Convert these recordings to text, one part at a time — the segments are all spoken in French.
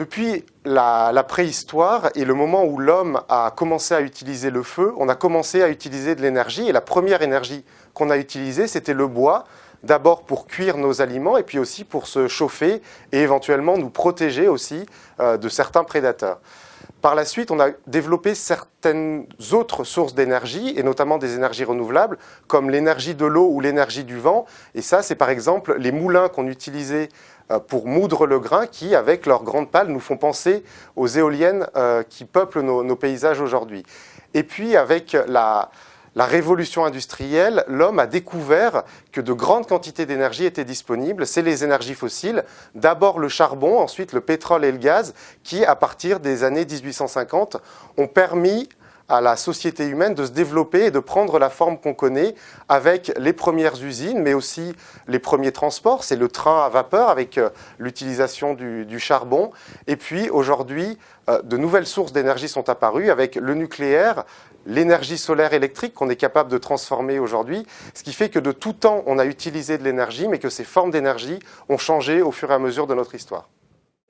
Depuis la préhistoire et le moment où l'homme a commencé à utiliser le feu, on a commencé à utiliser de l'énergie. Et la première énergie qu'on a utilisée, c'était le bois, d'abord pour cuire nos aliments et puis aussi pour se chauffer et éventuellement nous protéger aussi de certains prédateurs. Par la suite, on a développé certaines autres sources d'énergie, et notamment des énergies renouvelables, comme l'énergie de l'eau ou l'énergie du vent. Et ça, c'est par exemple les moulins qu'on utilisait pour moudre le grain, qui, avec leurs grandes pales, nous font penser aux éoliennes qui peuplent nos paysages aujourd'hui. Et puis, avec la révolution industrielle, l'homme a découvert que de grandes quantités d'énergie étaient disponibles. C'est les énergies fossiles, d'abord le charbon, ensuite le pétrole et le gaz, qui, à partir des années 1850, ont permis à la société humaine de se développer et de prendre la forme qu'on connaît avec les premières usines, mais aussi les premiers transports. C'est le train à vapeur avec l'utilisation du charbon. Et puis aujourd'hui, de nouvelles sources d'énergie sont apparues avec le nucléaire, l'énergie solaire électrique qu'on est capable de transformer aujourd'hui, ce qui fait que de tout temps, on a utilisé de l'énergie, mais que ces formes d'énergie ont changé au fur et à mesure de notre histoire.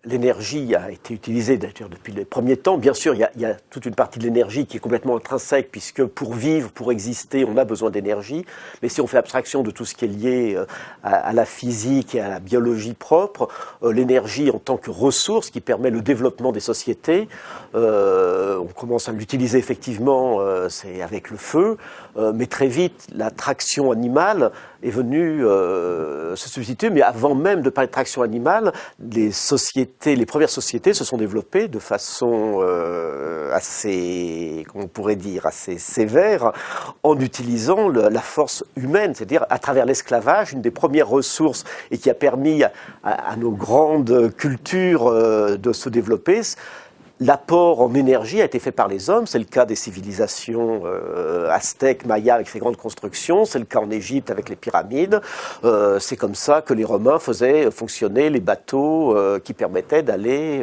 L'énergie a été utilisée d'ailleurs depuis les premiers temps. Bien sûr, il y a toute une partie de l'énergie qui est complètement intrinsèque, puisque pour vivre, pour exister, on a besoin d'énergie. Mais si on fait abstraction de tout ce qui est lié à la physique et à la biologie propre, l'énergie en tant que ressource qui permet le développement des sociétés, on commence à l'utiliser effectivement, c'est avec le feu, mais très vite, la traction animale est venue se substituer. Mais avant même de parler de traction animale, les premières sociétés se sont développées de façon assez, comment on pourrait dire, assez sévère, en utilisant la force humaine, c'est-à-dire à travers l'esclavage, une des premières ressources et qui a permis à nos grandes cultures de se développer. L'apport en énergie a été fait par les hommes, c'est le cas des civilisations aztèques, mayas avec ces grandes constructions, c'est le cas en Égypte avec les pyramides, c'est comme ça que les Romains faisaient fonctionner les bateaux qui permettaient d'aller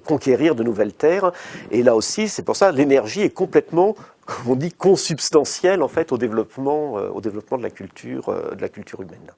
conquérir de nouvelles terres. Et là aussi, c'est pour ça l'énergie est complètement, comme on dit, consubstantielle en fait au développement de la culture humaine.